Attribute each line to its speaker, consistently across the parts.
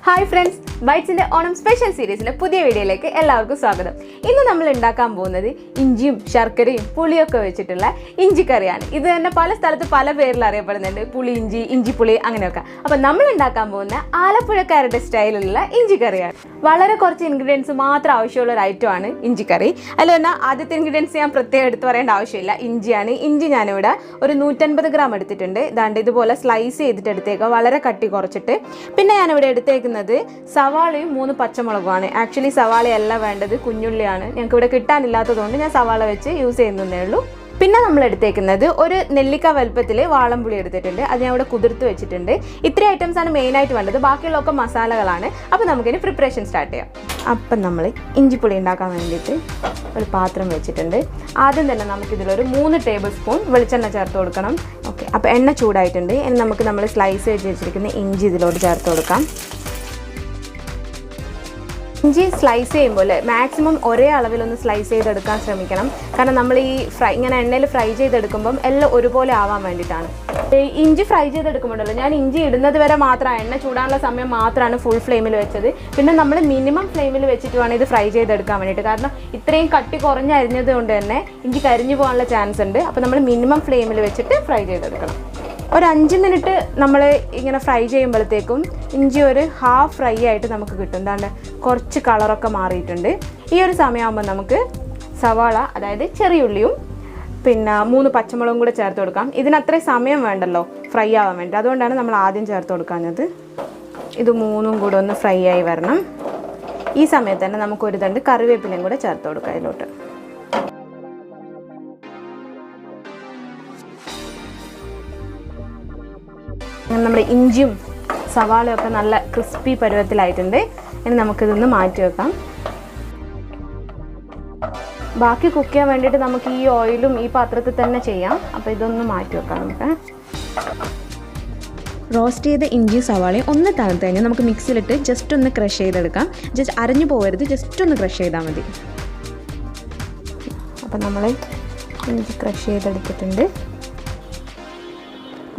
Speaker 1: Hi friends, Bytz in the Onam special series in a Pudia video like Ellaku Sagada. In the Namal and Dakam Bona, Injim, Sharkari, puliour Chitilla, Injicurry. Either in a palace that the Palaver and puli inji Angaka. Upon Namal and Dakam Bona, Alapura character style Injicurry. Valara Korch ingredients Matra Aushola right to Injicurry. Alona, other ingredients are prepared for and Aushilla, Injiani, Injinanuda, or a Newton by the grammar titende, than the bola slice it take a Valara Kati Korchete, Pinana take Savali, Moon Pachamagane. Actually, Savali Ella Vanda, the Kunuliana, and could a kitan Lata Dondina Savala Veche, use in the Nelu. Pinna numbered taken the or Nellika Velpatile, Valam Bulletende, Adana Kudur to Echitende. It 3 items and main item under the Baki Loka Masala Galane, upon the preparation start here. Up and number Inji Pulinda Kamendite, or Patram Vechitende. Other than a Namakidura, 3 tablespoon, Velchana Chartodkanam. Okay, up and a chud item day, and Namakanama slice Inji the Lord Chartodkam. Inji slice maximum ore alavillu on slice cheyidedukkan ശ്രമിക്കണം കാരണം നമ്മൾ ഈ fry ഇങ്ങനെ എണ്ണയിൽ fry ചെയ്തെടുക്കുമ്പോൾ എല്ലാം ഒരുപോലെ ആവാൻ വേണ്ടിട്ടാണ് ഇഞ്ചി ഫ്രൈ ചെയ്തെടുക്കുമ്പോഴല്ലോ ഞാൻ ഇഞ്ചി ഇടുന്നത് വരെ മാത്രം എണ്ണ ചൂടാനുള്ള സമയം മാത്രമാണ് ഫുൾ ഫ്ലെയിമിൽ വെച്ചത് പിന്നെ നമ്മൾ മിനിമം ഫ്ലെയിമിൽ വെച്ചിട്ട് വേണം ഇത് ഫ്രൈ ചെയ്തെടുക്കാൻ വേണ്ടിട്ട് കാരണം ഇത്രയും കട്ടി കുറഞ്ഞ അരിഞ്ഞത് കൊണ്ട് തന്നെ ഇഞ്ചി കരിഞ്ഞു പോകാനുള്ള ചാൻസ് ഉണ്ട് അപ്പോൾ നമ്മൾ മിനിമം ഫ്ലെയിമിൽ വെച്ചിട്ട് ഫ്രൈ ചെയ്തെടുക്കണം ഒരു 5 മിനിറ്റ് നമ്മൾ ഇങ്ങനെ ഫ്രൈ ചെയ്യുമ്പോഴത്തേക്കും ഇഞ്ചി ഒരു ഹാഫ് ഫ്രൈ ആയിട്ട് നമുക്ക് കിട്ടും ദാണ്ട് കുറച്ച് കളർ ഒക്കെ മാറിയിട്ടുണ്ട് ഈ ഒരു സമയമാകുമ്പോൾ നമുക്ക് സവാള അതായത് ചെറിയ ഉള്ളിയും പിന്നെ 3 പച്ചമുളകും കൂടി ചേർത്ത് കൊടുക്കാം ഇതിന് അത്ര സമയം വേണ്ടല്ലോ ഫ്രൈ ആവാൻ വേണ്ടി അതുകൊണ്ടാണ് നമ്മൾ ആദ്യം ചേർത്ത് കൊടുക്കുന്നത് ഇത് മൂന്നും കൂടി ഒന്ന് ഫ്രൈ ആയി വരണം ഈ സമയത്ത് തന്നെ നമുക്ക് ഒരു തണ്ട് കറിവേപ്പിലയും കൂടി ചേർത്ത് കൊടുക്കാം ഇതിലോട്ട് നമ്മുടെ ഇഞ്ചിയും സവാളയും ഒക്കെ നല്ല ക്രിസ്പി പരുവത്തിലായിട്ടുണ്ട് ഇനി നമുക്ക് ഇതൊന്ന് മാറ്റി വെക്കാം ബാക്കി കുക്ക് ചെയ്യാൻ വേണ്ടിയിട്ട് നമുക്ക് ഈ ഓയിലും ഈ പാത്രത്തിൽ തന്നെ ചെയ്യാം അപ്പോൾ ഇതൊന്ന് മാറ്റി വെക്കാം നമുക്ക് റോസ്റ്റ് ചെയ്ത ഇഞ്ചി സവാളയും ഒന്ന് തണുത്ത് കഴിഞ്ഞാൽ നമുക്ക് മിക്സിയിലിട്ട് ജസ്റ്റ് ഒന്ന് ക്രഷ് ചെയ്തെടുക്കാം ജസ്റ്റ് അരഞ്ഞു പോകരുത് ജസ്റ്റ് ഒന്ന് ക്രഷ് ചെയ്താൽ മതി അപ്പോൾ നമ്മൾ ഇഞ്ചി ക്രഷ് ചെയ്തെടുത്തിട്ടുണ്ട്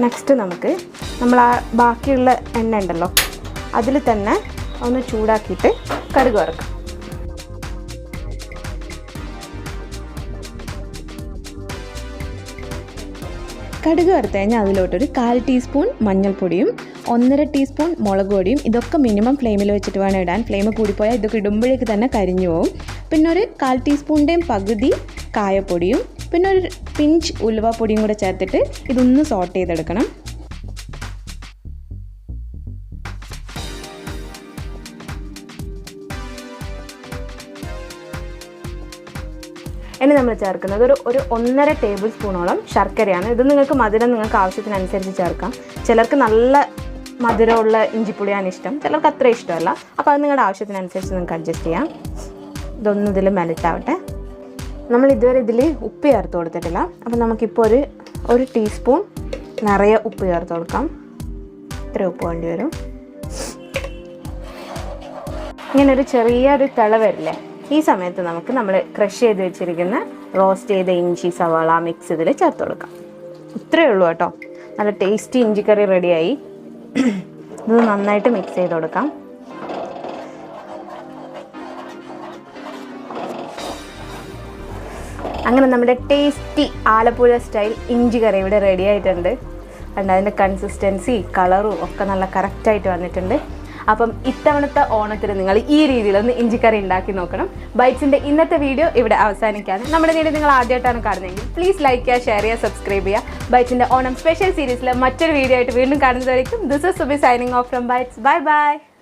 Speaker 1: നെക്സ്റ്റ് നമുക്ക് നമ്മൾ ആ ബാക്കിയുള്ള എണ്ണ ഉണ്ടല്ലോ അതിൽ തന്നെ ഒന്ന് ചൂടാക്കിയിട്ട് കടുക് വറുക്കാം കടുക് വറുത്ത് കഴിഞ്ഞാൽ അതിലോട്ടൊരു 1/4 ടീസ്പൂൺ മഞ്ഞൾപ്പൊടിയും 1.5 ടീസ്പൂൺ മുളക് പൊടിയും ഇതൊക്കെ മിനിമം ഫ്ലെയിമിൽ വെച്ചിട്ട് വേണം ഇടാൻ ഫ്ലെയിം കൂടിപ്പോയാൽ ഇതൊക്കെ ഇടുമ്പോഴേക്ക് തന്നെ കരിഞ്ഞു പോകും പിന്നെ ഒരു 1/4 ടീസ്പൂണിൻ്റെയും പകുതി കായപ്പൊടിയും പിന്നെ ഒരു പിഞ്ച് ഉലുവപ്പൊടിയും കൂടെ ചേർത്തിട്ട് ഇതൊന്ന് സോട്ട് ചെയ്തെടുക്കണം ഇനി നമ്മൾ ചേർക്കുന്നത് ഒരു 1.5 ടേബിൾ സ്പൂണോളം ശർക്കരയാണ് ഇത് നിങ്ങൾക്ക് മധുരം നിങ്ങൾക്ക് ആവശ്യത്തിനനുസരിച്ച് ചേർക്കാം ചിലർക്ക് നല്ല മധുരമുള്ള ഇഞ്ചിപ്പുളിയാണ് ഇഷ്ടം ചിലർക്ക് അത്ര ഇഷ്ടമല്ല അപ്പോൾ അത് നിങ്ങളുടെ ആവശ്യത്തിനനുസരിച്ച് നിങ്ങൾക്ക് അഡ്ജസ്റ്റ് ചെയ്യാം ഇതൊന്നും ഇതിൽ മെൽറ്റ് ആവട്ടെ നമ്മൾ ഇതുവരെ ഇതിൽ ഉപ്പ് ചേർത്ത് കൊടുത്തിട്ടില്ല അപ്പോൾ നമുക്കിപ്പോൾ ഒരു ടീസ്പൂൺ നിറയെ ഉപ്പ് ചേർത്ത് കൊടുക്കാം ഇത്ര ഉപ്പ് വേണ്ടി വരും ഇങ്ങനൊരു ചെറിയൊരു തിള വരില്ലേ ഈ സമയത്ത് നമുക്ക് നമ്മൾ ക്രഷ് ചെയ്ത് വെച്ചിരിക്കുന്ന റോസ്റ്റ് ചെയ്ത ഇഞ്ചി സവാള മിക്സ് ഇതിൽ ചേർത്ത് കൊടുക്കാം ഇത്രയേ ഉള്ളൂ കേട്ടോ നല്ല ടേസ്റ്റി ഇഞ്ചി കറി റെഡിയായി ഇത് നന്നായിട്ട് മിക്സ് ചെയ്ത് കൊടുക്കാം അങ്ങനെ നമ്മുടെ ടേസ്റ്റി ആലപ്പുഴ സ്റ്റൈൽ ഇഞ്ചി കറി ഇവിടെ റെഡി ആയിട്ടുണ്ട് and അതിൻ്റെ കൺസിസ്റ്റൻസി കളറും ഒക്കെ നല്ല കറക്റ്റായിട്ട് വന്നിട്ടുണ്ട് അപ്പം ഇത്തവണത്തെ ഓണത്തിന് നിങ്ങൾ ഈ രീതിയിലൊന്ന് ഇഞ്ചിക്കറി ഉണ്ടാക്കി നോക്കണം ബൈറ്റ്സിൻ്റെ ഇന്നത്തെ വീഡിയോ ഇവിടെ അവസാനിക്കാണ് നമ്മുടെ വീഡിയോ നിങ്ങൾ ആദ്യമായിട്ടാണ് കാണുന്നതെങ്കിൽ പ്ലീസ് ലൈക്ക് ചെയ്യുക ഷെയർ ചെയ്യുക സബ്സ്ക്രൈബ് ചെയ്യുക ബൈറ്റ്സിൻ്റെ ഓണം സ്പെഷ്യൽ സീരീസിലെ മറ്റൊരു വീഡിയോ ആയിട്ട് വീണ്ടും കാണുന്നതായിരിക്കും this is Subi signing off from Bytes bye by